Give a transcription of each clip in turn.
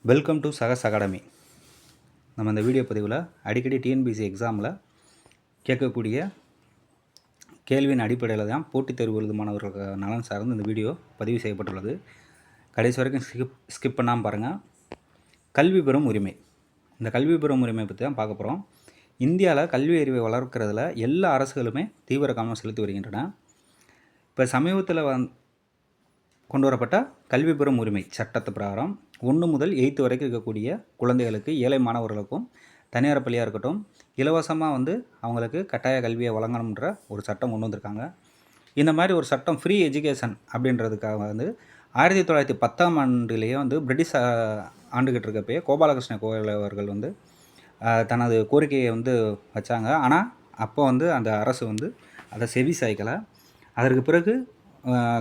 Welcome to சகஸ் academy. நம்ம இந்த video பதிவில் அடிக்கடி டிஎன்பிசி எக்ஸாமில் கேட்கக்கூடிய கேள்வியின் அடிப்படையில் தான் போட்டித் தேர்வு எழுதும் மாணவர்களுக்கு நலன் சார்ந்து இந்த வீடியோ பதிவு செய்யப்பட்டுள்ளது. கடைசி வரைக்கும் ஸ்கிப் பண்ணாமல் பாருங்கள். கல்வி பெறும் உரிமை. இந்த கல்வி பெறும் உரிமை பற்றி தான் பார்க்க போகிறோம். இந்தியாவில் கல்வி அறிவை வளர்க்கிறதுல எல்லா அரசுகளுமே தீவிர கவனம் செலுத்தி வருகின்றன. இப்போ சமீபத்தில் கொண்டு வரப்பட்ட கல்வி பெறும் உரிமை சட்டத்து பிரகாரம் 1 முதல் 8 வரைக்கும் இருக்கக்கூடிய குழந்தைகளுக்கு, ஏழை மாணவர்களுக்கும், தனியார் பள்ளியாக இருக்கட்டும், இலவசமாக அவங்களுக்கு கட்டாய கல்வியை வழங்கணுன்ற ஒரு சட்டம் கொண்டு வந்திருக்காங்க. இந்த மாதிரி ஒரு சட்டம் ஃப்ரீ எஜுகேஷன் அப்படின்றதுக்காக 1910ஆம் ஆண்டுலேயே பிரிட்டிஷ் ஆண்டுகிட்டு இருக்கப்பயே கோபாலகிருஷ்ண கோகலே அவர்கள் தனது கோரிக்கையை வச்சாங்க. ஆனால் அப்போ அந்த அரசு அதை செவி சாய்க்கலை. அதற்கு பிறகு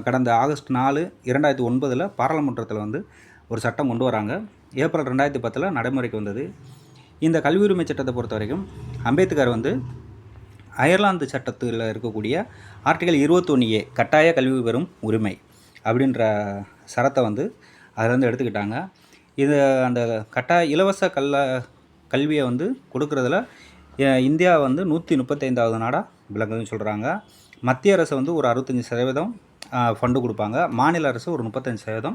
கடந்த ஆகஸ்ட் 4, 2009 பாராளுமன்றத்தில் ஒரு சட்டம் கொண்டு வராங்க. ஏப்ரல் 2010 நடைமுறைக்கு வந்தது. இந்த கல்வி உரிமை சட்டத்தை பொறுத்த வரைக்கும் அம்பேத்கர் அயர்லாந்து சட்டத்தில் இருக்கக்கூடிய ஆர்டிகல் 21A கட்டாய கல்வி பெறும் உரிமை அப்படின்ற சரத்தை அதிலேருந்து எடுத்துக்கிட்டாங்க. இது அந்த கட்டாய இலவச கல்வியை கொடுக்குறதுல இந்தியா 135வது நாடாக விளங்குதுன்னு சொல்கிறாங்க. மத்திய அரசு ஒரு 65% ஃபண்டு கொடுப்பாங்க. மாநில அரசு ஒரு 35%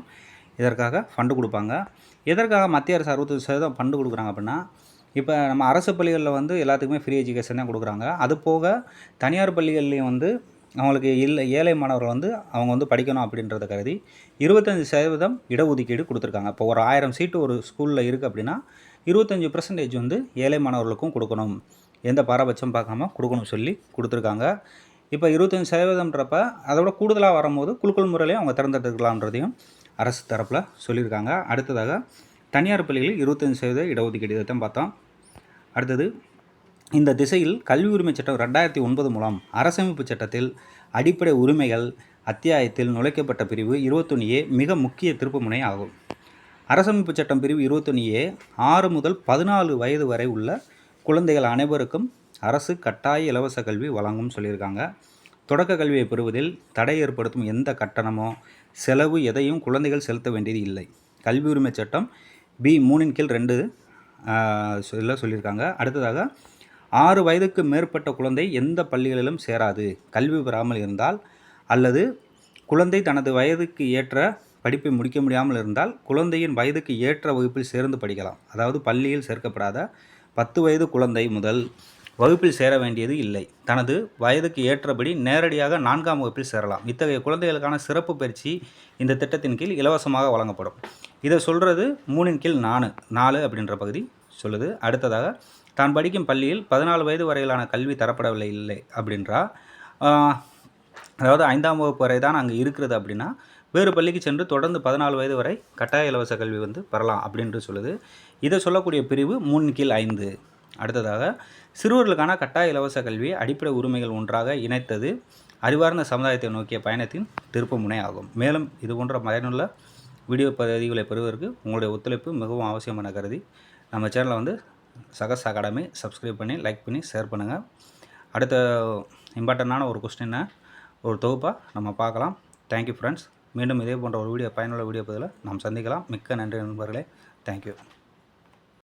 இதற்காக ஃபண்டு கொடுப்பாங்க. எதற்காக மத்திய அரசு 65% ஃபண்டு கொடுக்குறாங்க அப்படின்னா, இப்போ நம்ம அரசு பள்ளிகளில் எல்லாத்துக்குமே ஃப்ரீ எஜுகேஷன் தான் கொடுக்குறாங்க. அது போக தனியார் பள்ளிகள்லேயும் அவங்களுக்கு ஏழை மாணவர்கள் அவங்க படிக்கணும் அப்படின்றத கருதி 25% இடஒதுக்கீடு கொடுத்துருக்காங்க. இப்போ ஒரு 1000 சீட்டு ஒரு ஸ்கூலில் இருக்குது அப்படின்னா 25% ஏழை மாணவர்களுக்கும் கொடுக்கணும், எந்த பாரபட்சம் பார்க்காம கொடுக்கணும் சொல்லி கொடுத்துருக்காங்க. இப்போ 25%ன்றப்ப அதோட கூடுதலாக வரும்போது குலுக்கல் முறையிலையும் அவங்க திறந்தெடுக்கலாம்ன்றதையும் அரசு தரப்பில் சொல்லியிருக்காங்க. அடுத்ததாக தனியார் பள்ளிகளில் 25% இடஒதுக்கீடு இதைத்தான் பார்த்தோம். அடுத்தது இந்த திசையில் கல்வி உரிமை சட்டம் 2009 மூலம் அரசமைப்பு சட்டத்தில் அடிப்படை உரிமைகள் அத்தியாயத்தில் நுழைக்கப்பட்ட பிரிவு 21A மிக முக்கிய திருப்புமுனை ஆகும். அரசமைப்பு சட்டம் பிரிவு 21A 6 முதல் 14 வயது வரை உள்ள குழந்தைகள் அனைவருக்கும் அரசு கட்டாய இலவச கல்வி வழங்கும் சொல்லியிருக்காங்க. தொடக்க கல்வியை பெறுவதில் தடை ஏற்படுத்தும் எந்த கட்டணமோ செலவு எதையும் குழந்தைகள் செலுத்த வேண்டியது இல்லை. கல்வி உரிமை சட்டம் B3(2) சொல்லியிருக்காங்க. அடுத்ததாக 6 வயதுக்கு மேற்பட்ட குழந்தை எந்த பள்ளிகளிலும் சேராது. கல்வி பெறாமல் இருந்தால் அல்லது குழந்தை தனது வயதுக்கு ஏற்ற படிப்பை முடிக்க முடியாமல் இருந்தால் குழந்தையின் வயதுக்கு ஏற்ற வகுப்பில் சேர்ந்து படிக்கலாம். அதாவது பள்ளியில் சேர்க்கப்படாத 10 வயது குழந்தை முதல் வகுப்பில் சேர வேண்டியது இல்லை. தனது வயதுக்கு ஏற்றபடி நேரடியாக 4ஆம் வகுப்பில் சேரலாம். இத்தகைய குழந்தைகளுக்கான சிறப்பு பயிற்சி இந்த திட்டத்தின் கீழ் இலவசமாக வழங்கப்படும். இதை சொல்கிறது 3/4 அப்படின்ற பகுதி சொல்லுது. அடுத்ததாக தான் படிக்கும் பள்ளியில் 14 வயது வரையிலான கல்வி தரப்படவில்லை இல்லை அப்படின்றா, அதாவது 5ஆம் வகுப்பு வரை தான் அங்கே இருக்கிறது அப்படின்னா வேறு பள்ளிக்கு சென்று தொடர்ந்து 14 வயது வரை கட்டாய இலவச கல்வி பெறலாம் அப்படின்ட்டு சொல்லுது. இதை சொல்லக்கூடிய பிரிவு 3/5. அடுத்ததாக சிறுவர்களுக்கான கட்டாய இலவச கல்வியை அடிப்படை உரிமைகள் ஒன்றாக இணைத்தது அறிவார்ந்த சமுதாயத்தை நோக்கிய பயணத்தின் திருப்புமுனை ஆகும். மேலும் இது போன்ற பயனுள்ள வீடியோ பதிவுகளை பெறுவதற்கு உங்களுடைய ஒத்துழைப்பு மிகவும் அவசியம் என கருதி நம்ம சேனலை சகஸ் அகாடமி சப்ஸ்கிரைப் பண்ணி லைக் பண்ணி ஷேர் பண்ணுங்கள். அடுத்த இம்பார்ட்டண்டான ஒரு கொஸ்டினை ஒரு தொகுப்பாக நம்ம பார்க்கலாம். Thank you friends. மீண்டும் இதே போன்ற ஒரு பயனுள்ள வீடியோ பதிவில் நாம் சந்திக்கலாம். மிக்க நன்றி நண்பர்களே. தேங்க்யூ.